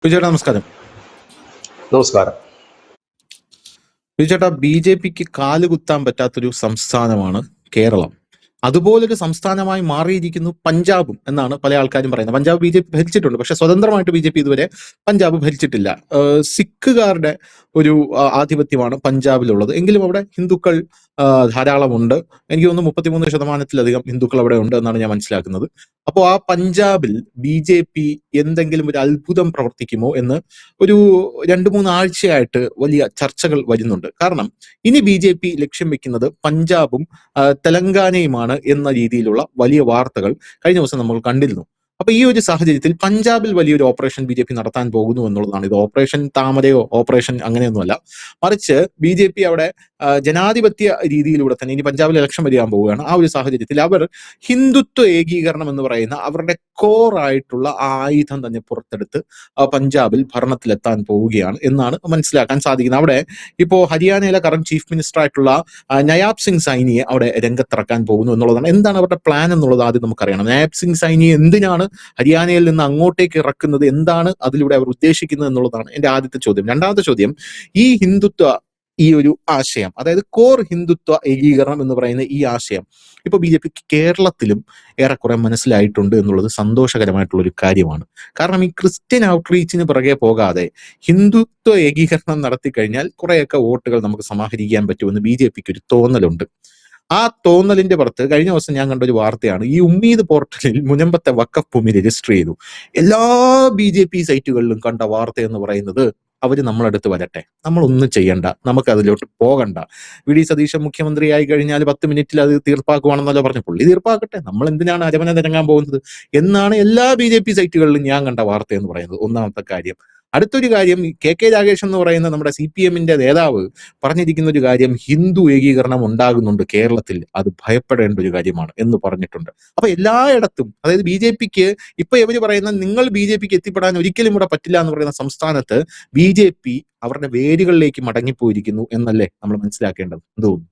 വിജയേട്ടാ നമസ്കാരം. നമസ്കാരം. വിജയേട്ടാ, BJPക്ക് കാലുകുത്താൻ പറ്റാത്തൊരു സംസ്ഥാനമാണ് കേരളം. അതുപോലൊരു സംസ്ഥാനമായി മാറിയിരിക്കുന്നു പഞ്ചാബും എന്നാണ് പല ആൾക്കാരും പറയുന്നത്. പഞ്ചാബ് BJP ഭരിച്ചിട്ടുണ്ട്, പക്ഷെ സ്വതന്ത്രമായിട്ട് BJP ഇതുവരെ പഞ്ചാബ് ഭരിച്ചിട്ടില്ല. സിഖുകാരുടെ ഒരു ആധിപത്യമാണ് പഞ്ചാബിലുള്ളത്. എങ്കിലും അവിടെ ഹിന്ദുക്കൾ ധാരാളമുണ്ട്. എനിക്ക് തോന്നുന്നു 33% ഹിന്ദുക്കൾ അവിടെ ഉണ്ട് എന്നാണ് ഞാൻ മനസ്സിലാക്കുന്നത്. അപ്പോൾ ആ പഞ്ചാബിൽ BJP എന്തെങ്കിലും ഒരു അത്ഭുതം പ്രവർത്തിക്കുമോ എന്ന് ഒരു 2-3 ആഴ്ചയായിട്ട് വലിയ ചർച്ചകൾ വരുന്നുണ്ട്. കാരണം ഇനി BJP ലക്ഷ്യം വെക്കുന്നത് പഞ്ചാബും തെലങ്കാനയുമാണ് എന്ന രീതിയിലുള്ള വലിയ വാർത്തകൾ കഴിഞ്ഞ ദിവസം നമ്മൾ കണ്ടിരുന്നു. അപ്പൊ ഈ ഒരു സാഹചര്യത്തിൽ പഞ്ചാബിൽ വലിയൊരു ഓപ്പറേഷൻ BJP നടത്താൻ പോകുന്നു എന്നുള്ളതാണ്. ഇത് ഓപ്പറേഷൻ താമരയോ ഓപ്പറേഷൻ അങ്ങനെയൊന്നുമല്ല, മറിച്ച് BJP അവിടെ ജനാധിപത്യ രീതിയിലൂടെ തന്നെ ഇനി പഞ്ചാബിൽ ഇലക്ഷൻ വരികയാൻ പോവുകയാണ്. ആ ഒരു സാഹചര്യത്തിൽ അവർ ഹിന്ദുത്വ ഏകീകരണം എന്ന് പറയുന്ന അവരുടെ കോർ ആയിട്ടുള്ള ആയുധം തന്നെ പുറത്തെടുത്ത് പഞ്ചാബിൽ ഭരണത്തിലെത്താൻ പോവുകയാണ് എന്നാണ് മനസ്സിലാക്കാൻ സാധിക്കുന്നത്. അവിടെ ഇപ്പോൾ ഹരിയാനയിലെ കറന്റ് ചീഫ് മിനിസ്റ്റർ ആയിട്ടുള്ള നയാബ് സിംഗ് സൈനിയെ അവിടെ രംഗത്തിറക്കാൻ പോകുന്നു എന്നുള്ളതാണ്. എന്താണ് അവരുടെ പ്ലാൻ എന്നുള്ളത് ആദ്യം നമുക്കറിയണം. നയാബ് സിംഗ് സൈനിയെ എന്തിനാണ് ഹരിയാനയിൽ നിന്ന് അങ്ങോട്ടേക്ക് ഇറക്കുന്നത്, എന്താണ് അതിലൂടെ അവർ ഉദ്ദേശിക്കുന്നത് എന്നുള്ളതാണ് എന്റെ ആദ്യത്തെ ചോദ്യം. രണ്ടാമത്തെ ചോദ്യം, ഈ ഹിന്ദുത്വ ഈ ഒരു ആശയം, അതായത് കോർ ഹിന്ദുത്വ ഏകീകരണം എന്ന് പറയുന്ന ഈ ആശയം ഇപ്പൊ BJPക്ക് കേരളത്തിലും ഏറെക്കുറെ മനസ്സിലായിട്ടുണ്ട് എന്നുള്ളത് സന്തോഷകരമായിട്ടുള്ള ഒരു കാര്യമാണ്. കാരണം ഈ ക്രിസ്ത്യൻ ഔട്ട്റീച്ചിന് പിറകെ പോകാതെ ഹിന്ദുത്വ ഏകീകരണം നടത്തി കഴിഞ്ഞാൽ കുറെയൊക്കെ വോട്ടുകൾ നമുക്ക് സമാഹരിക്കാൻ പറ്റുമെന്ന് BJPക്ക് ഒരു തോന്നലുണ്ട്. ആ തോന്നലിന്റെ പുറത്ത് കഴിഞ്ഞ ദിവസം ഞാൻ കണ്ട ഒരു വാർത്തയാണ്, ഈ ഉമ്മീദ് പോർട്ടലിൽ മുനമ്പത്തെ വഖഫ് ഭൂമി രജിസ്റ്റർ ചെയ്തു. എല്ലാ BJP സൈറ്റുകളിലും കണ്ട വാർത്ത എന്ന് പറയുന്നത്, അവര് നമ്മളടുത്ത് വരട്ടെ, നമ്മളൊന്നും ചെയ്യണ്ട, നമുക്ക് അതിലോട്ട് പോകണ്ട, VD സതീശൻ മുഖ്യമന്ത്രിയായി കഴിഞ്ഞാൽ 10 മിനിറ്റിൽ അത് തീർപ്പാക്കുവാണെന്നല്ലോ പറഞ്ഞു. പുള്ളി തീർപ്പാക്കട്ടെ, നമ്മൾ എന്തിനാണ് അരമന തിരങ്ങാൻ പോകുന്നത് എന്നാണ് എല്ലാ BJP സൈറ്റുകളിലും ഞാൻ കണ്ട വാർത്ത എന്ന് പറയുന്നത്. ഒന്നാമത്തെ കാര്യം. അടുത്തൊരു കാര്യം, KK രാഗേഷ് എന്ന് പറയുന്ന നമ്മുടെ CPM-ന്റെ നേതാവ് പറഞ്ഞിരിക്കുന്ന ഒരു കാര്യം, ഹിന്ദു ഏകീകരണം ഉണ്ടാകുന്നുണ്ട് കേരളത്തിൽ, അത് ഭയപ്പെടേണ്ട ഒരു കാര്യമാണ് എന്ന് പറഞ്ഞിട്ടുണ്ട്. അപ്പൊ എല്ലായിടത്തും, അതായത് BJPക്ക് ഇപ്പൊ ഇവര് പറയുന്ന നിങ്ങൾ BJPക്ക് എത്തിപ്പെടാൻ ഒരിക്കലും ഇവിടെ പറ്റില്ല എന്ന് പറയുന്ന സംസ്ഥാനത്ത് BJP അവരുടെ വേരുകളിലേക്ക് മടങ്ങിപ്പോയിരിക്കുന്നു എന്നല്ലേ നമ്മൾ മനസ്സിലാക്കേണ്ടത്? എന്ത് തോന്നുന്നു?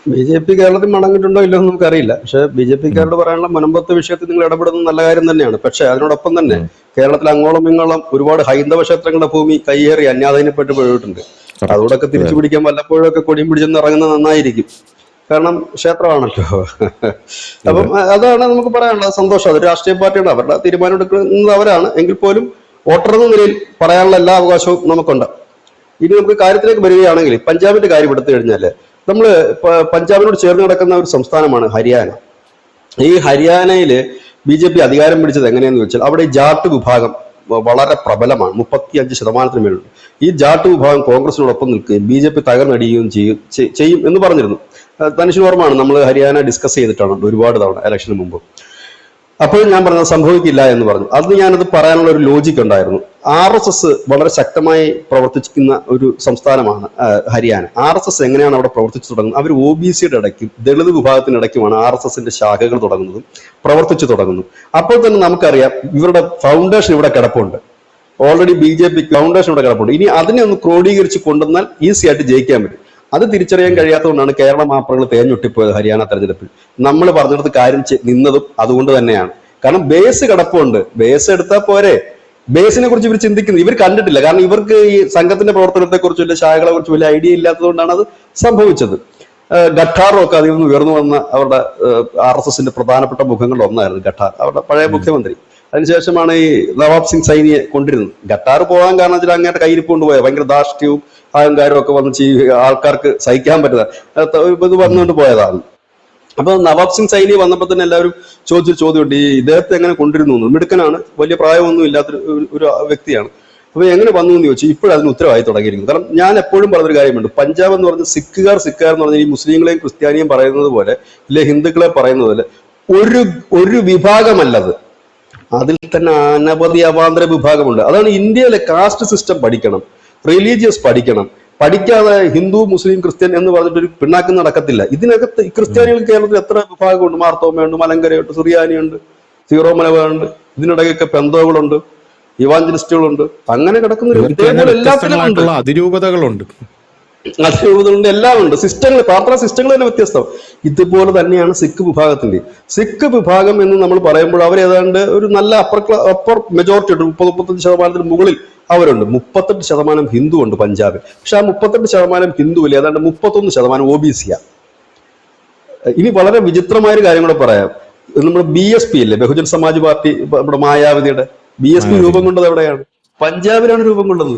BJP കേരളത്തിൽ മടങ്ങിയിട്ടുണ്ടോ ഇല്ലോ എന്ന് നമുക്കറിയില്ല. പക്ഷെ BJPക്കാരോട് പറയാനുള്ള മുനമ്പത്തെ വിഷയത്തിൽ നിങ്ങൾ ഇടപെടുന്നത് നല്ല കാര്യം തന്നെയാണ്. പക്ഷെ അതിനോടൊപ്പം തന്നെ കേരളത്തിൽ അങ്ങോളം ഇങ്ങോളം ഒരുപാട് ഹൈന്ദവ ക്ഷേത്രങ്ങളുടെ ഭൂമി കയ്യേറി അന്യാധീനപ്പെട്ട് പോയിട്ടുണ്ട്. അതുകൊണ്ടൊക്കെ തിരിച്ചു പിടിക്കാൻ വല്ലപ്പോഴൊക്കെ കൊടിയും പിടിച്ചെന്ന് ഇറങ്ങുന്നത് നന്നായിരിക്കും. കാരണം ക്ഷേത്രമാണല്ലോ. അപ്പം അതാണ് നമുക്ക് പറയാനുള്ളത്. സന്തോഷം. അത് രാഷ്ട്രീയ പാർട്ടിയാണ്, അവരുടെ തീരുമാനം എടുക്കുന്നത് അവരാണ്. എങ്കിൽ പോലും വോട്ടർ എന്ന നിലയിൽ പറയാനുള്ള എല്ലാ അവകാശവും നമുക്കുണ്ട്. ഇനി നമുക്ക് കാര്യത്തിലേക്ക് വരികയാണെങ്കിൽ പഞ്ചാബിന്റെ കാര്യം എടുത്തു കഴിഞ്ഞാല്, നമ്മള് പഞ്ചാബിനോട് ചേർന്ന് കിടക്കുന്ന ഒരു സംസ്ഥാനമാണ് ഹരിയാന. ഈ ഹരിയാനയില് BJP അധികാരം പിടിച്ചത് എങ്ങനെയെന്ന് വെച്ചാൽ, അവിടെ ജാട്ട് വിഭാഗം വളരെ പ്രബലമാണ്, 35% മേലുണ്ട്. ഈ ജാട്ട് വിഭാഗം കോൺഗ്രസിനോടൊപ്പം നിൽക്കുകയും BJP തകർന്നടിയുകയും ചെയ്യും എന്ന് പറഞ്ഞിരുന്നു. തനിഷിന് ഓർമ്മയാണ്, നമ്മൾ ഹരിയാന ഡിസ്കസ് ചെയ്തിട്ടാണ് ഒരുപാട് തവണ ഇലക്ഷന് മുമ്പ്. അപ്പോൾ ഞാൻ പറഞ്ഞത് സംഭവിക്കില്ല എന്ന് പറഞ്ഞു. അത് ഞാനത് പറയാനുള്ള ഒരു ലോജിക്ക് ഉണ്ടായിരുന്നു. RSS വളരെ ശക്തമായി പ്രവർത്തിക്കുന്ന ഒരു സംസ്ഥാനമാണ് ഹരിയാന. RSS എങ്ങനെയാണ് അവിടെ പ്രവർത്തിച്ചു തുടങ്ങുന്നത്? അവർ OBCയുടെ ഇടയ്ക്കും ദളിത് വിഭാഗത്തിനിടയ്ക്കുമാണ് RSSന്റെ ശാഖകൾ തുടങ്ങുന്നതും പ്രവർത്തിച്ചു തുടങ്ങുന്നു. അപ്പോൾ തന്നെ നമുക്കറിയാം ഇവരുടെ ഫൗണ്ടേഷൻ ഇവിടെ കിടപ്പുണ്ട്. ഓൾറെഡി BJP ഫൗണ്ടേഷൻ ഇവിടെ കിടപ്പുണ്ട്. ഇനി അതിനെ ഒന്ന് ക്രോഡീകരിച്ച് കൊണ്ടുവന്നാൽ ഈസി ആയിട്ട് ജയിക്കാൻ പറ്റും. അത് തിരിച്ചറിയാൻ കഴിയാത്തതുകൊണ്ടാണ് കേരള മാപ്പറകൾ തേഞ്ഞൊട്ടിപ്പോയത് ഹരിയാന തെരഞ്ഞെടുപ്പിൽ. നമ്മൾ പറഞ്ഞെടുത്ത് കാര്യം നിന്നതും അതുകൊണ്ട് തന്നെയാണ്. കാരണം ബേസ് കിടപ്പുണ്ട്, ബേസ് എടുത്താൽ പോരെ. ബേസിനെ കുറിച്ച് ഇവർ ചിന്തിക്കുന്നത്, ഇവർ കണ്ടിട്ടില്ല. കാരണം ഇവർക്ക് ഈ സംഘത്തിന്റെ പ്രവർത്തനത്തെ കുറിച്ചും ശാഖകളെ കുറിച്ചും വലിയ ഐഡിയ ഇല്ലാത്തതുകൊണ്ടാണ് അത് സംഭവിച്ചത്. ഗട്ടാറും ഒക്കെ അതിൽ നിന്ന് ഉയർന്നു വന്ന അവരുടെ RSSന്റെ പ്രധാനപ്പെട്ട മുഖങ്ങളിൽ ഒന്നായിരുന്നു ഗട്ടാർ, അവരുടെ പഴയ മുഖ്യമന്ത്രി. അതിനുശേഷമാണ് ഈ നവാബ് സിംഗ് സൈനിയെ കൊണ്ടിരുന്നത്. ഗട്ടാർ പോകാൻ കാരണം വെച്ചാൽ അങ്ങേരുടെ കയ്യിരിപ്പ് കൊണ്ടുപോയത് ഭയങ്കര ധാർഷ്ട്യവും അഹങ്കാരവും ഒക്കെ വന്ന് ആൾക്കാർക്ക് സഹിക്കാൻ പറ്റുന്ന ഇത് വന്നുകൊണ്ട് പോയതാണ്. അപ്പൊ നവാബ് സിംഗ് സൈനി വന്നപ്പോൾ തന്നെ എല്ലാവരും ചോദ്യമുണ്ട്, ഈ ഇദ്ദേഹത്തെ എങ്ങനെ കൊണ്ടിരുന്നു? മിടുക്കനാണ്, വലിയ പ്രായമൊന്നും ഇല്ലാത്ത ഒരു വ്യക്തിയാണ്. അപ്പൊ എങ്ങനെ വന്നു എന്ന് ചോദിച്ചു. ഇപ്പോഴതിന് ഉത്തരവായി തുടങ്ങിയിരിക്കുന്നു. കാരണം ഞാൻ എപ്പോഴും പറഞ്ഞൊരു കാര്യമുണ്ട്, പഞ്ചാബ് എന്ന് പറഞ്ഞ സിഖുകാർ എന്ന് പറഞ്ഞാൽ ഈ മുസ്ലിങ്ങളെയും ക്രിസ്ത്യാനിയും പറയുന്നത് പോലെ, ഇല്ലെ ഹിന്ദുക്കളെ പറയുന്നത് പോലെ ഒരു വിഭാഗമല്ലത്. അതിൽ തന്നെ അനവധി അവാന്തര വിഭാഗമുണ്ട്. അതാണ് ഇന്ത്യയിലെ കാസ്റ്റ് സിസ്റ്റം പഠിക്കണം, റിലീജിയസ് പഠിക്കണം. പഠിക്കാതെ ഹിന്ദു മുസ്ലിം ക്രിസ്ത്യൻ എന്ന് പറഞ്ഞിട്ട് ഒരു പിണ്ണാക്കം നടക്കത്തില്ല. ഇതിനകത്ത് ക്രിസ്ത്യാനികൾ കേരളത്തിൽ എത്ര വിഭാഗമുണ്ട്? മാർത്തോമയുണ്ട്, മലങ്കരയുണ്ട്, സുറിയാനിയുണ്ട്, സീറോ മലബാറുണ്ട്, ഇതിനിടയ്ക്കൊക്കെ പെന്തോകളുണ്ട്, ഇവാഞ്ചലിസ്റ്റുകളുണ്ട്. അങ്ങനെ കിടക്കുന്ന അതിരൂപതകളുണ്ട്. രൂപത്തിലുണ്ട്, എല്ലാം ഉണ്ട്. സിസ്റ്റങ്ങൾ, പ്രാർത്ഥനാ സിസ്റ്റങ്ങൾ തന്നെ വ്യത്യസ്തം. ഇതുപോലെ തന്നെയാണ് സിഖ് വിഭാഗത്തിന്റെ. സിഖ് വിഭാഗം എന്ന് നമ്മൾ പറയുമ്പോൾ അവർ ഏതാണ്ട് ഒരു നല്ല അപ്പർ മെജോറിറ്റി ഉണ്ട്, 30-35% മുകളിൽ അവരുണ്ട്. 38% ഹിന്ദു ഉണ്ട് പഞ്ചാബിൽ. പക്ഷെ ആ 38% ഹിന്ദുവിൽ ഏതാണ്ട് 31% OBC-യാ. ഇനി വളരെ വിചിത്രമായ ഒരു കാര്യം കൂടെ പറയാം. നമ്മുടെ BSP ഇല്ലേ, ബഹുജൻ സമാജ് പാർട്ടി, നമ്മുടെ മായാവതിയുടെ BSP രൂപം കൊണ്ടത് എവിടെയാണ്? പഞ്ചാബിലാണ് രൂപം കൊണ്ടത്.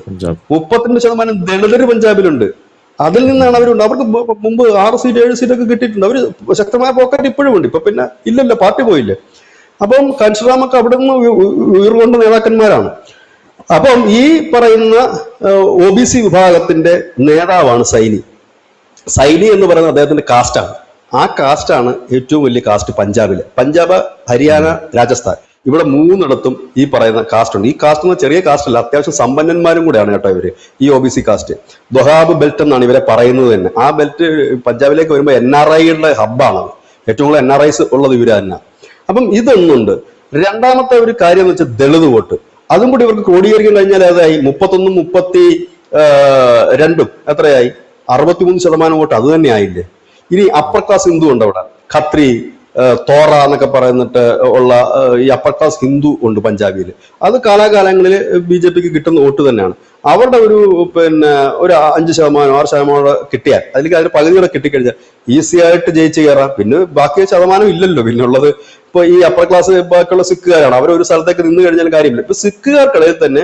32% ദളിതർ പഞ്ചാബിലുണ്ട്. അതിൽ നിന്നാണ് അവരുണ്ട്. അവർക്ക് മുമ്പ് 6 സീറ്റ് 7 സീറ്റൊക്കെ കിട്ടിയിട്ടുണ്ട്. അവര് ശക്തമായ പോക്കറ്റ് ഇപ്പോഴും ഉണ്ട്. ഇപ്പൊ പിന്നെ ഇല്ലല്ലോ, പാർട്ടി പോയില്ലേ. അപ്പം കൻഷറാമൊക്കെ അവിടെ നിന്ന് ഉയർകൊണ്ട നേതാക്കന്മാരാണ്. അപ്പം ഈ പറയുന്ന OBC വിഭാഗത്തിന്റെ നേതാവാണ് സൈനി. സൈനി എന്ന് പറയുന്നത് അദ്ദേഹത്തിന്റെ കാസ്റ്റാണ്. ആ കാസ്റ്റാണ് ഏറ്റവും വലിയ കാസ്റ്റ് പഞ്ചാബില്. പഞ്ചാബ്, ഹരിയാന, രാജസ്ഥാൻ, ഇവിടെ 3ഇടത്തും ഈ പറയുന്ന കാസ്റ്റ് ഉണ്ട്. ഈ കാസ്റ്റ് എന്ന ചെറിയ കാസ്റ്റ് അല്ല, അത്യാവശ്യം സമ്പന്നന്മാരും കൂടെയാണ് കേട്ടോ ഇവര്. ഈ OBC കാസ്റ്റ് ദൊഹാബ് ബെൽറ്റ് എന്നാണ് ഇവരെ പറയുന്നത് തന്നെ. ആ ബെൽറ്റ് പഞ്ചാബിലേക്ക് വരുമ്പോൾ NRI-യുടെ ഹബ്ബാണ്. ഏറ്റവും കൂടുതൽ NRIs ഉള്ളത് ഇവര് തന്നെ. അപ്പം ഇതൊന്നുണ്ട്. രണ്ടാമത്തെ ഒരു കാര്യം എന്ന് വെച്ചാൽ ദളിത് വോട്ട്. അതും കൂടി ഇവർക്ക് ക്രോഡീകരിക്കാൻ കഴിഞ്ഞാൽ അതായി 31-32 എത്രയായി? 63% വോട്ട് അത് തന്നെ ആയില്ലേ. ഇനി അപ്പർ ക്ലാസ് ഹിന്ദു ഉണ്ട് അവിടെ, ഖത്രി, തോറ എന്നൊക്കെ പറയുന്നിട്ട് ഉള്ള ഈ അപ്പർ ക്ലാസ് ഹിന്ദു ഉണ്ട് പഞ്ചാബിൽ. അത് കാലാകാലങ്ങളിൽ BJPക്ക് കിട്ടുന്ന വോട്ട് തന്നെയാണ്. അവരുടെ ഒരു ഒരു 5%, 6% കിട്ടിയാൽ, അതിലേക്ക് അതിന് പകുതിയോടെ കിട്ടിക്കഴിഞ്ഞാൽ ഈസി ആയിട്ട് ജയിച്ച് കയറാം. പിന്നെ ബാക്കി ശതമാനം ഇല്ലല്ലോ. പിന്നെ ഉള്ളത് ഇപ്പൊ ഈ അപ്പർ ക്ലാസ് ബാക്കിയുള്ള സിഖുകാരാണ്. അവരൊരു സ്ഥലത്തേക്ക് നിന്ന് കഴിഞ്ഞാൽ കാര്യമില്ല. ഇപ്പൊ സിഖുകാർക്കിടയിൽ തന്നെ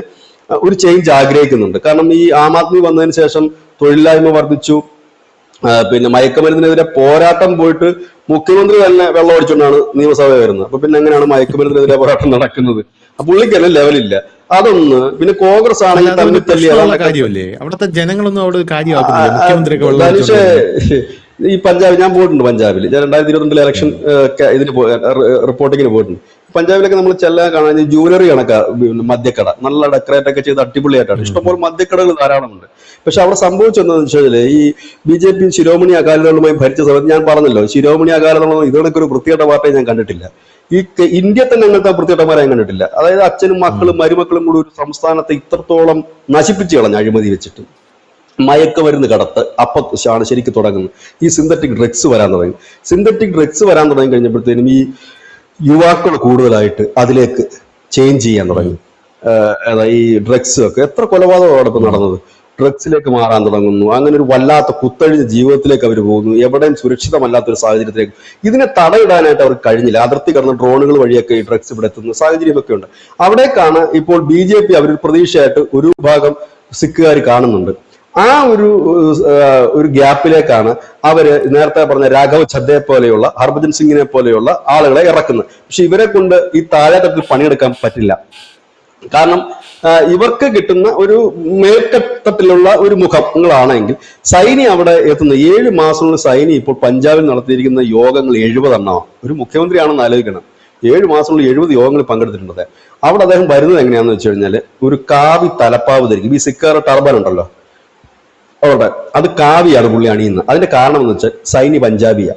ഒരു ചേഞ്ച് ആഗ്രഹിക്കുന്നുണ്ട്. കാരണം ഈ ആം ആദ്മി വന്നതിന് ശേഷം തൊഴിലില്ലായ്മ വർദ്ധിച്ചു. പിന്നെ മയക്കുമരുന്നിനെതിരെ പോരാട്ടം പോയിട്ട് മുഖ്യമന്ത്രി തന്നെ വെള്ളം അടിച്ചുകൊണ്ടാണ് നിയമസഭ വരുന്നത്. അപ്പൊ പിന്നെ എങ്ങനെയാണ് മയക്കുമരുന്നിനെതിരെ പോരാട്ടം നടക്കുന്നത്? പുള്ളിക്ക് തന്നെ ലെവലില്ല. അതൊന്ന്. പിന്നെ കോൺഗ്രസ് ആണെങ്കിൽ തന്നെ കാര്യമല്ലേ, അവിടുത്തെ ജനങ്ങളൊന്നും അവിടെ കാര്യമാക്കുന്നില്ല. മുഖ്യമന്ത്രി ഈ പഞ്ചാബ് ഞാൻ പോയിട്ടുണ്ട്. പഞ്ചാബിൽ ഞാൻ 2022 ഇലക്ഷൻ ഇതിന് റിപ്പോർട്ടിങ്ങിന് പോയിട്ടുണ്ട്. പഞ്ചാബിലൊക്കെ നമ്മൾ ചെല്ലാൻ കാണാൻ ജൂവലറി കണക്കാ, മദ്യക്കട നല്ല ഡെക്കറേറ്റ് ഒക്കെ ചെയ്ത് അടിപൊളിയായിട്ടാണ്. ഇഷ്ടംപോലെ മദ്യക്കടകൾ ധാരാളമുണ്ട്. പക്ഷെ അവിടെ സംഭവിച്ചെന്താണെന്ന് വെച്ചാൽ ഈ BJP ശിരോമണി അകാലിദളുമായി ഭരിച്ച സമയത്ത് ഞാൻ പറഞ്ഞല്ലോ, ശിരോമണി അകാലിദളം ഇതോടൊക്കെ ഒരു വൃത്തികെട്ട പാർട്ടിയെ ഞാൻ കണ്ടിട്ടില്ല. ഈ ഇന്ത്യ തന്നെ അങ്ങനത്തെ വൃത്തികെട്ടമാരെ ഞാൻ കണ്ടിട്ടില്ല. അതായത് അച്ഛനും മക്കളും മരുമക്കളും കൂടി ഒരു സംസ്ഥാനത്തെ ഇത്രത്തോളം നശിപ്പിച്ചു കളഞ്ഞ അഴിമതി വെച്ചിട്ട്. മയക്കുമരുന്ന് കടത്ത് ആണ് ശരിക്കും തുടങ്ങുന്നത്. ഈ സിന്തറ്റിക് ഡ്രഗ്സ് വരാൻ തുടങ്ങി. സിന്തറ്റിക് ഡ്രഗ്സ് വരാൻ തുടങ്ങി കഴിഞ്ഞപ്പോഴത്തേനും ഈ യുവാക്കൾ കൂടുതലായിട്ട് അതിലേക്ക് ചേഞ്ച് ചെയ്യാൻ തുടങ്ങി. ഈ ഡ്രഗ്സ് ഒക്കെ എത്ര കൊലപാതകമാണ് ഇപ്പൊ നടന്നത്. ഡ്രഗ്സിലേക്ക് മാറാൻ തുടങ്ങുന്നു. അങ്ങനെ ഒരു വല്ലാത്ത കുത്തഴിഞ്ഞ ജീവിതത്തിലേക്ക് അവർ പോകുന്നു. എവിടെയും സുരക്ഷിതമല്ലാത്തൊരു സാഹചര്യത്തിലേക്ക്. ഇതിനെ തടയിടാനായിട്ട് അവർക്ക് കഴിഞ്ഞില്ല. അതിർത്തി കടന്ന് ഡ്രോണുകൾ വഴിയൊക്കെ ഈ ഡ്രഗ്സ് ഇവിടെ എത്തുന്ന സാഹചര്യമൊക്കെ ഉണ്ട്. അവിടേക്കാണ് ഇപ്പോൾ BJP അവരൊരു പ്രതീക്ഷയായിട്ട് ഒരു വിഭാഗം സിഖുകാർ കാണുന്നുണ്ട്. ആ ഒരു ഗ്യാപ്പിലേക്കാണ് അവര് നേരത്തെ പറഞ്ഞ രാഘവ് ഛദ്ദയെ പോലെയുള്ള, ഹർഭജൻ സിംഗിനെ പോലെയുള്ള ആളുകളെ ഇറക്കുന്നത്. പക്ഷെ ഇവരെ കൊണ്ട് ഈ താഴെത്തട്ടിൽ പണിയെടുക്കാൻ പറ്റില്ല. കാരണം ഇവർക്ക് കിട്ടുന്ന ഒരു മേൽത്തട്ടിലുള്ള ഒരു മുഖങ്ങളാണെങ്കിൽ സൈനി അവിടെ എത്തുന്നത് 7 മാസമുള്ള സൈനി ഇപ്പോൾ പഞ്ചാബിൽ നടത്തിയിരിക്കുന്ന യോഗങ്ങൾ 70 എണ്ണമാണ്. ഒരു മുഖ്യമന്ത്രിയാണെന്ന് ആലോചിക്കണം. 7 മാസമുള്ള 70 യോഗങ്ങളിൽ പങ്കെടുത്തിട്ടുണ്ട്. അവിടെ അദ്ദേഹം വരുന്നത് എങ്ങനെയാണെന്ന് വെച്ച് കഴിഞ്ഞാൽ ഒരു കാവി തലപ്പാവ് ധരിക്കും. ഈ സിക്കാർ ടർബൻ ഉണ്ടല്ലോ അവിടെ, അത് കാവിയാണ് പുള്ളി അണിയുന്നത്. അതിന്റെ കാരണം എന്ന് വെച്ചാൽ സൈനി പഞ്ചാബിയാ,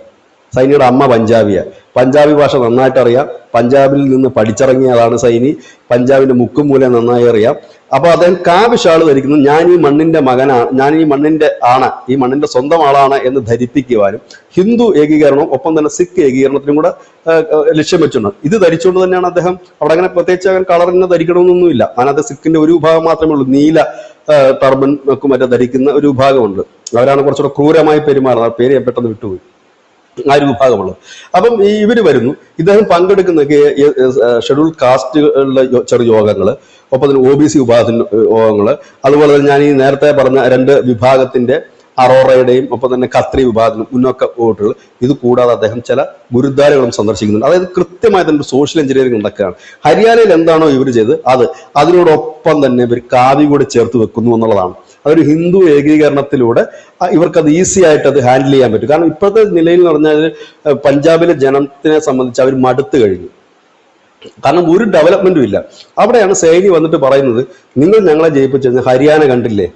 സൈനിയുടെ അമ്മ പഞ്ചാബിയാ, പഞ്ചാബി ഭാഷ നന്നായിട്ട് അറിയാം, പഞ്ചാബിൽ നിന്ന് പഠിച്ചിറങ്ങിയതാണ് സൈനി, പഞ്ചാബിന്റെ മുക്കും മൂലം നന്നായി അറിയാം. അപ്പൊ അദ്ദേഹം കാവി ഷാള് ധരിക്കുന്നത് ഞാൻ ഈ മണ്ണിന്റെ മകനാണ്, ഞാൻ ഈ മണ്ണിന്റെ ആണ്, ഈ മണ്ണിന്റെ സ്വന്തം ആളാണ് എന്ന് ധരിപ്പിക്കുവാനും ഹിന്ദു ഏകീകരണവും ഒപ്പം തന്നെ സിഖ് ഏകീകരണത്തിനും കൂടെ ലക്ഷ്യം വെച്ചുണ്ട്. ഇത് ധരിച്ചുകൊണ്ട് തന്നെയാണ് അദ്ദേഹം അവിടെ അങ്ങനെ പ്രത്യേകിച്ച് അങ്ങനെ കളറിന് ധരിക്കണമെന്നൊന്നുമില്ല. അതിനകത്ത് സിഖിന്റെ ഒരു വിഭാഗം മാത്രമേ ഉള്ളൂ, നീല ടർബൻ ഒക്കെ മറ്റേ ധരിക്കുന്ന ഒരു വിഭാഗമുണ്ട്. അവരാണ് കുറച്ചുകൂടെ ക്രൂരമായി പെരുമാറുന്നത്. പേര് ഞാൻ പെട്ടെന്ന് വിട്ടുപോയി. ആ ഒരു വിഭാഗമുള്ളത്. അപ്പം ഇവര് വരുന്നു. ഇദ്ദേഹം പങ്കെടുക്കുന്ന ഷെഡ്യൂൾ കാസ്റ്റുകളുടെ ചെറു യോഗങ്ങള്, ഒപ്പം തന്നെ OBC വിഭാഗത്തിന്റെ യോഗങ്ങള്, അതുപോലെ തന്നെ ഞാൻ ഈ നേരത്തെ പറഞ്ഞ 2 വിഭാഗത്തിന്റെ അറോറയുടെയും ഒപ്പം തന്നെ ഖത്രി വിഭാഗത്തിനും മുന്നോക്ക വോട്ടുകൾ. ഇത് കൂടാതെ അദ്ദേഹം ചില ഗുരുദ്വാരകളും സന്ദർശിക്കുന്നുണ്ട്. അതായത് കൃത്യമായി തന്നെ സോഷ്യൽ എഞ്ചിനീയറിംഗ് ഉണ്ടാക്കുകയാണ്. ഹരിയാനയിൽ എന്താണോ ഇവർ ചെയ്ത് അത് അതിനോടൊപ്പം തന്നെ ഇവർ കാവി കൂടെ ചേർത്ത് വെക്കുന്നു എന്നുള്ളതാണ്. അതൊരു ഹിന്ദു ഏകീകരണത്തിലൂടെ ഇവർക്കത് ഈസി ആയിട്ട് അത് ഹാൻഡിൽ ചെയ്യാൻ പറ്റും. കാരണം ഇപ്പോഴത്തെ നിലയിൽ എന്ന് പറഞ്ഞാൽ പഞ്ചാബിലെ ജനത്തിനെ സംബന്ധിച്ച് അവർ മടുത്തു കഴിഞ്ഞു. കാരണം ഒരു ഡെവലപ്മെന്റും ഇല്ല. അവിടെയാണ് സൈനി വന്നിട്ട് പറയുന്നത്, നിങ്ങൾ ഞങ്ങളെ ജയിപ്പിച്ചു കഴിഞ്ഞാൽ ഹരിയാന കണ്ടില്ലേ,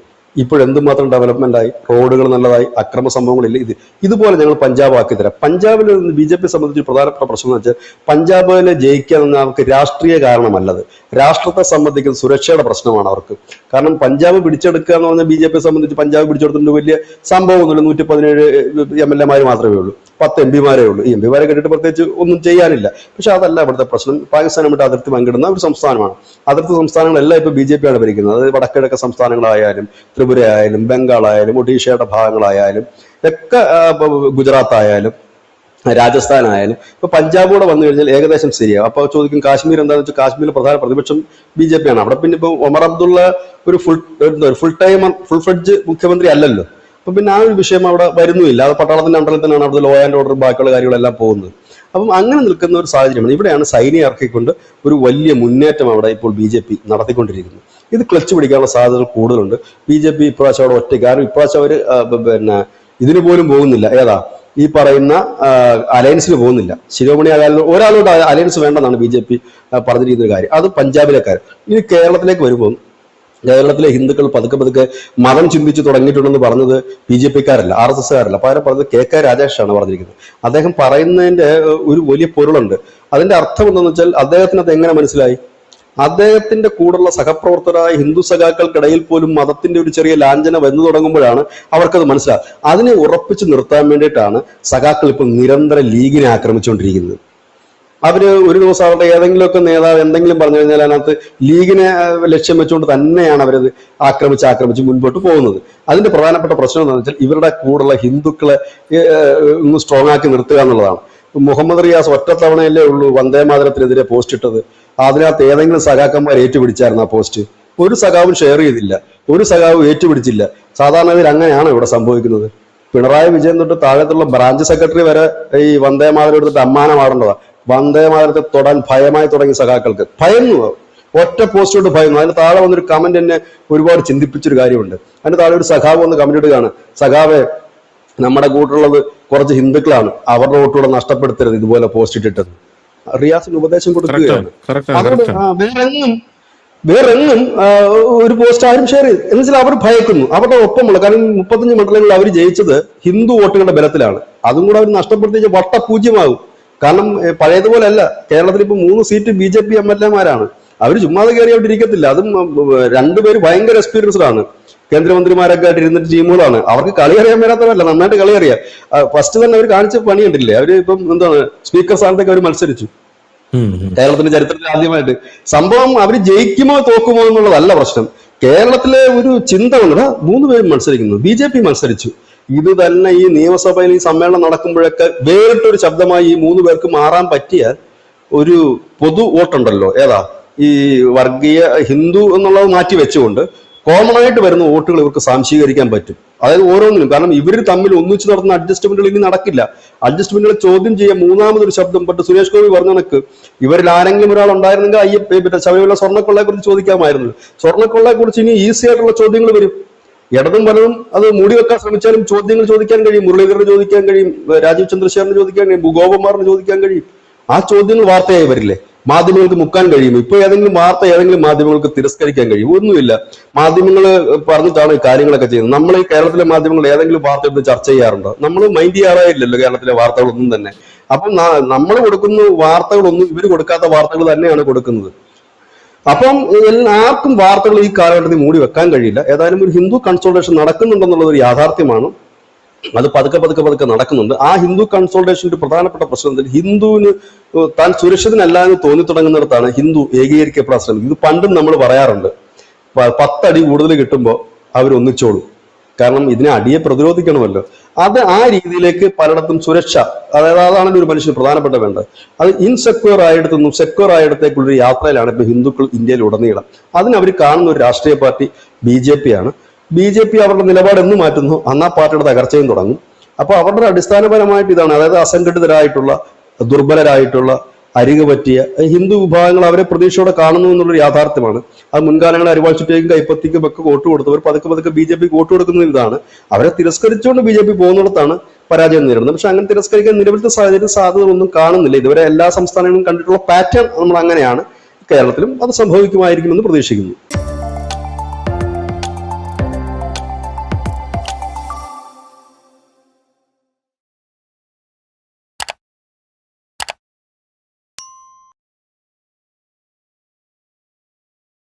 ഇപ്പോഴെന്തുമാത്രം ഡെവലപ്മെന്റ് ആയി, റോഡുകൾ നല്ലതായി, അക്രമ സംഭവങ്ങളില്ല. ഇതുപോലെ ഞങ്ങൾ പഞ്ചാബ് ആക്കി തരാം. പഞ്ചാബിൽ BJP സംബന്ധിച്ച് പ്രധാനപ്പെട്ട പ്രശ്നം എന്ന് വെച്ചാൽ പഞ്ചാബിലെ ജയിക്കുക എന്ന അവർക്ക് രാഷ്ട്രീയ കാരണമല്ലത്, രാഷ്ട്രത്തെ സംബന്ധിക്കുന്ന സുരക്ഷയുടെ പ്രശ്നമാണ് അവർക്ക്. കാരണം പഞ്ചാബ് പിടിച്ചെടുക്കുക എന്ന് പറഞ്ഞാൽ BJP സംബന്ധിച്ച് പഞ്ചാബ് പിടിച്ചെടുത്തിട്ട് വലിയ സംഭവമൊന്നുമില്ല. 117 MLA മാത്രമേ ഉള്ളൂ, 10 MP ഉള്ളൂ. ഈ MP കേട്ടിട്ട് പ്രത്യേകിച്ച് ഒന്നും ചെയ്യാനില്ല. പക്ഷെ അതല്ല ഇവിടുത്തെ പ്രശ്നം. പാകിസ്ഥാനുമായിട്ട് അതിർത്തി പങ്കിടുന്ന ഒരു സംസ്ഥാനമാണ്. അതിർത്തി സംസ്ഥാനങ്ങളെല്ലാം ഇപ്പൊ BJP ആണ് ഭരിക്കുന്നത്. അതായത് വടക്കിഴക്ക് സംസ്ഥാനങ്ങളായാലും ത്രിപുര ആയാലും ബംഗാൾ ആയാലും ഒഡീഷയുടെ ഭാഗങ്ങളായാലും ഒക്കെ, ഗുജറാത്ത് ആയാലും രാജസ്ഥാൻ ആയാലും. ഇപ്പൊ പഞ്ചാബ് കൂടെ വന്നു കഴിഞ്ഞാൽ ഏകദേശം ശരിയാവും. അപ്പൊ ചോദിക്കും കാശ്മീർ എന്താണെന്ന് വെച്ചാൽ കാശ്മീരിൽ പ്രധാന പ്രതിപക്ഷം BJP ആണ്. അവിടെ പിന്നെ ഇപ്പൊ ഒമർ അബ്ദുള്ള ഒരു ഫുൾ ഫ്ലെഡ്ജ് മുഖ്യമന്ത്രി അല്ലല്ലോ. അപ്പൊ പിന്നെ ആ ഒരു വിഷയം അവിടെ വരുന്നുമില്ല. അത് പട്ടാളത്തിന്റെ അണ്ടറിൽ തന്നെയാണ് അവിടുത്തെ ലോ ആൻഡ് ഓർഡർ ബാക്കിയുള്ള കാര്യങ്ങളെല്ലാം പോകുന്നത്. അപ്പം അങ്ങനെ നിൽക്കുന്ന ഒരു സാഹചര്യമാണ്. ഇവിടെയാണ് സൈന്യം ഇറക്കിക്കൊണ്ട് ഒരു വലിയ മുന്നേറ്റം അവിടെ ഇപ്പോൾ BJP നടത്തിക്കൊണ്ടിരിക്കുന്നത്. ഇത് ക്ലച്ച് പിടിക്കാനുള്ള സാധ്യതകൾ കൂടുതലുണ്ട്. BJP ഇപ്രാവശ്യം അവിടെ ഒറ്റയ്ക്ക്, കാരണം ഇപ്രാവശ്യം അവർ പിന്നെ ഇതിന് പോലും പോകുന്നില്ല. ഏതാ ഈ പറയുന്ന അലയൻസിന് പോകുന്നില്ല. ശിരോമണി അകാലിൽ ഒരാളോട് അലയൻസ് വേണ്ടെന്നാണ് BJP പറഞ്ഞിരിക്കുന്ന ഒരു കാര്യം. അത് പഞ്ചാബിലെ കാര്യം. ഇനി കേരളത്തിലേക്ക് വരുമ്പോൾ കേരളത്തിലെ ഹിന്ദുക്കൾ പതുക്കെ മതം ചിന്തിച്ചു തുടങ്ങിയിട്ടുണ്ടെന്ന് പറഞ്ഞത് BJP-ക്കാരല്ല, RSS-കാരല്ല. പകരം പറഞ്ഞത് KK രാജേഷാണ് പറഞ്ഞിരിക്കുന്നത്. അദ്ദേഹം പറയുന്നതിന്റെ ഒരു വലിയ പൊരുളുണ്ട്. അതിന്റെ അർത്ഥം എന്താണെന്ന് വെച്ചാൽ അദ്ദേഹത്തിന് അത് എങ്ങനെ മനസ്സിലായി? അദ്ദേഹത്തിന്റെ കൂടെയുള്ള സഹപ്രവർത്തകരായ ഹിന്ദു സഖാക്കൾക്കിടയിൽ പോലും മതത്തിന്റെ ഒരു ചെറിയ ലാഞ്ചന വന്നു തുടങ്ങുമ്പോഴാണ് അവർക്കത് മനസ്സിലാകും. അതിനെ ഉറപ്പിച്ചു നിർത്താൻ വേണ്ടിയിട്ടാണ് സഖാക്കൾ ഇപ്പോൾ നിരന്തരം ലീഗിനെ ആക്രമിച്ചുകൊണ്ടിരിക്കുന്നത്. അവര് ഒരു ദിവസം അവരുടെ ഏതെങ്കിലുമൊക്കെ നേതാവ് എന്തെങ്കിലും പറഞ്ഞു കഴിഞ്ഞാൽ അതിനകത്ത് ലീഗിനെ ലക്ഷ്യം വെച്ചുകൊണ്ട് തന്നെയാണ് അവരത് ആക്രമിച്ച് മുൻപോട്ട് പോകുന്നത്. അതിന്റെ പ്രധാനപ്പെട്ട പ്രശ്നം എന്താണെന്ന് വെച്ചാൽ ഇവരുടെ കൂടെയുള്ള ഹിന്ദുക്കളെ ഒന്ന് സ്ട്രോങ് ആക്കി നിർത്തുക എന്നുള്ളതാണ്. മുഹമ്മദ് റിയാസ് ഒറ്റത്തവണയല്ലേ ഉള്ളൂ വന്ദേമാതരത്തിനെതിരെ പോസ്റ്റ് ഇട്ടത്. അതിനകത്ത് ഏതെങ്കിലും സഖാക്കന്മാർ ഏറ്റുപിടിച്ചായിരുന്നു ആ പോസ്റ്റ്? ഒരു സഖാവും ഷെയർ ചെയ്തില്ല, ഒരു സഖാവും ഏറ്റുപിടിച്ചില്ല. സാധാരണഗതിയിൽ അങ്ങനെയാണ് ഇവിടെ സംഭവിക്കുന്നത്. പിണറായി വിജയൻ തൊട്ട് താഴത്തുള്ള ബ്രാഞ്ച് സെക്രട്ടറി വരെ ഈ വന്ദേമാതരം എടുത്തിട്ട് അമ്മാനമാടേണ്ടതാ. വന്ദേമാതരത്തെ തൊടാൻ ഭയമായി തുടങ്ങിയ സഖാക്കൾക്ക് ഭയന്നു, ഒറ്റ പോസ്റ്റ് കൊണ്ട് ഭയന്നു. അതിന് താഴെ വന്നൊരു കമന്റ് എന്നെ ഒരുപാട് ചിന്തിപ്പിച്ചൊരു കാര്യമുണ്ട്. അതിന് താഴെ ഒരു സഖാവ് വന്ന് കമന്റ് ഇടുകയാണ്, സഖാവെ നമ്മുടെ കൂട്ടുള്ളത് കുറച്ച് ഹിന്ദുക്കളാണ്, അവരുടെ വോട്ടുകൂടെ നഷ്ടപ്പെടുത്തരുത് ഇതുപോലെ പോസ്റ്റ് ഇട്ടിട്ടത്. റിയാസിന് ഉപദേശം കൊടുക്കുകയാണ്. വേറെങ്ങും ഒരു പോസ്റ്റ് ആരും ഷെയർ ചെയ്തു എന്ന് വെച്ചാൽ അവർ ഭയക്കുന്നു. അവരുടെ ഒപ്പമുള്ള, കാരണം 35 മണ്ഡലങ്ങളിൽ അവർ ജയിച്ചത് ഹിന്ദു വോട്ടുകളുടെ ബലത്തിലാണ്. അതും കൂടെ അവർ നഷ്ടപ്പെടുത്തിയ വട്ടപൂജ്യമാകും. കാരണം പഴയതുപോലെ അല്ല. കേരളത്തിൽ ഇപ്പൊ 3 സീറ്റ് BJP MLA-മാരാണ്. അവർ ചുമ്മാതെ കയറി അവിടെ ഇരിക്കത്തില്ല. അതും 2 പേര് ഭയങ്കര എക്സ്പീരിയൻസ്ഡ് ആണ്, കേന്ദ്രമന്ത്രിമാരൊക്കെ ആയിട്ട് ഇരുന്നിട്ട് ടീമുകളാണ്. അവർക്ക് കളി അറിയാൻ മേലാത്തവരല്ല, നന്നായിട്ട് കളി അറിയാം. ഫസ്റ്റ് തന്നെ അവർ കാണിച്ച പണി കണ്ടില്ലേ? അവര് ഇപ്പം എന്താണ് സ്പീക്കർ സ്ഥാനത്തേക്ക് അവർ മത്സരിച്ചു. കേരളത്തിന്റെ ചരിത്രത്തിൽ ആദ്യമായിട്ട്. സംഭവം അവർ ജയിക്കുമോ തോക്കുമോ എന്നുള്ളതല്ല പ്രശ്നം. കേരളത്തിലെ ഒരു ചിന്ത വന്നത് 3 പേരും മത്സരിക്കുന്നു, BJP മത്സരിച്ചു. ഇത് തന്നെ ഈ നിയമസഭയിൽ ഈ സമ്മേളനം നടക്കുമ്പോഴൊക്കെ വേറിട്ടൊരു ശബ്ദമായി ഈ 3 പേർക്ക് മാറാൻ പറ്റിയാൽ ഒരു പൊതു വോട്ടുണ്ടല്ലോ, ഏതാ ഈ വർഗീയ ഹിന്ദു എന്നുള്ളത് മാറ്റി വെച്ചുകൊണ്ട് കോമൺ ആയിട്ട് വരുന്ന വോട്ടുകൾ ഇവർക്ക് സാംശീകരിക്കാൻ പറ്റും. അതായത് ഓരോന്നിനും. കാരണം ഇവർ തമ്മിൽ ഒന്നിച്ച് നടത്തുന്ന അഡ്ജസ്റ്റ്മെന്റുകൾ ഇനി നടക്കില്ല. അഡ്ജസ്റ്റ്മെന്റുകൾ ചോദ്യം ചെയ്യാൻ മൂന്നാമതൊരു ശബ്ദം. പണ്ട് സുരേഷ് ഗോപി പറഞ്ഞ കണക്ക് ഇവരിൽ ആരെങ്കിലും ഒരാൾ ഉണ്ടായിരുന്നെങ്കിൽ ശബരിമല സ്വർണ്ണക്കൊള്ളയെ കുറിച്ച് ചോദിക്കാമായിരുന്നു. സ്വർണ്ണക്കൊള്ളയെ കുറിച്ച് ഇനി ഈസി ആയിട്ടുള്ള ചോദ്യങ്ങൾ വരും. ഇടതും വലതും അത് മൂടി വെക്കാൻ ശ്രമിച്ചാലും ചോദ്യങ്ങൾ ചോദിക്കാൻ കഴിയും. മുരളീധരന് ചോദിക്കാൻ കഴിയും, രാജീവ് ചന്ദ്രശേഖരന് ചോദിക്കാൻ കഴിയും, ഗോപകുമാറിന് ചോദിക്കാൻ കഴിയും. ആ ചോദ്യങ്ങൾ വാർത്തയായി വരില്ലേ? മാധ്യമങ്ങൾക്ക് മുക്കാൻ കഴിയും. ഇപ്പൊ ഏതെങ്കിലും വാർത്ത ഏതെങ്കിലും മാധ്യമങ്ങൾക്ക് തിരസ്കരിക്കാൻ കഴിയും? ഒന്നുമില്ല. മാധ്യമങ്ങൾ പറഞ്ഞിട്ടാണ് ഈ കാര്യങ്ങളൊക്കെ ചെയ്യുന്നത്. നമ്മൾ ഈ കേരളത്തിലെ മാധ്യമങ്ങൾ ഏതെങ്കിലും വാർത്ത എടുത്ത് ചർച്ച ചെയ്യാറുണ്ടോ? നമ്മൾ മൈൻഡ് ചെയ്യാറായില്ലല്ലോ കേരളത്തിലെ വാർത്തകളൊന്നും തന്നെ. അപ്പം നമ്മൾ കൊടുക്കുന്ന വാർത്തകളൊന്നും ഇവർ കൊടുക്കാത്ത വാർത്തകൾ തന്നെയാണ് കൊടുക്കുന്നത്. അപ്പം എല്ലാവർക്കും വാർത്തകൾ ഈ കാലഘട്ടത്തിൽ മൂടി വെക്കാൻ കഴിയില്ല. ഏതായാലും ഒരു ഹിന്ദു കൺസോൾട്ടേഷൻ നടക്കുന്നുണ്ടെന്നുള്ളത് ഒരു യാഥാർത്ഥ്യമാണ്. അത് പതുക്കെ നടക്കുന്നുണ്ട്. ആ ഹിന്ദു കൺസോൾട്ടേഷന്റെ പ്രധാനപ്പെട്ട പ്രശ്നം എന്താ? ഹിന്ദുവിന് താൻ സുരക്ഷിതനല്ല എന്ന് തോന്നി തുടങ്ങുന്നിടത്താണ് ഹിന്ദു ഏകീകരിക്കപ്പെടാൻ ശ്രമിക്കുന്നത്. ഇത് പണ്ടും നമ്മൾ പറയാറുണ്ട്. 10 അടി കൂടുതൽ കിട്ടുമ്പോൾ അവരൊന്നിച്ചോളും. കാരണം ഇതിനെ അടിയെ പ്രതിരോധിക്കണമല്ലോ. അത് ആ രീതിയിലേക്ക് പലയിടത്തും സുരക്ഷ, അതായത് അതാണല്ലോ ഒരു മനുഷ്യന് പ്രധാനപ്പെട്ട വേണ്ടത്. അത് ഇൻസെക്യൂർ ആയിടത്തുനിന്നും സെക്യൂർ ആയിടത്തേക്കുള്ളൊരു യാത്രയിലാണ് ഇപ്പൊ ഹിന്ദുക്കൾ ഇന്ത്യയിൽ ഉടനീളം. അതിന് അവർ കാണുന്ന ഒരു രാഷ്ട്രീയ പാർട്ടി BJP ആണ്. BJP അവരുടെ നിലപാട് എന്ന് മാറ്റുന്നു, അന്ന് ആ പാർട്ടിയുടെ തകർച്ചയും തുടങ്ങും. അപ്പൊ അവരുടെ അടിസ്ഥാനപരമായിട്ട് ഇതാണ്. അതായത് അസംഘടിതരായിട്ടുള്ള, ദുർബലരായിട്ടുള്ള, അരികു പറ്റിയ ഹിന്ദു വിഭാഗങ്ങൾ അവരെ പ്രതീക്ഷയോടെ കാണുന്നു എന്നുള്ളൊരു യാഥാർത്ഥ്യമാണ്. അത് മുൻകാലങ്ങളിൽ അരിവാൾ ചുറ്റേക്കും കൈപ്പത്തിക്കും ഒക്കെ വോട്ട് കൊടുത്തവർ പതുക്കെ BJP വോട്ട് കൊടുക്കുന്ന ഇതാണ്. അവരെ തിരസ്കരിച്ചുകൊണ്ട് BJP പോകുന്നിടത്താണ് പരാജയം നേരിടുന്നത്. പക്ഷെ അങ്ങനെ തിരസ്കരിക്കാൻ നിലവിലത്തെ സാധ്യതകളൊന്നും കാണുന്നില്ല. ഇതുവരെ എല്ലാ സംസ്ഥാനങ്ങളും കണ്ടിട്ടുള്ള പാറ്റേൺ നമ്മൾ അങ്ങനെയാണ്. കേരളത്തിലും അത് സംഭവിക്കുമായിരിക്കുമെന്ന് പ്രതീക്ഷിക്കുന്നു.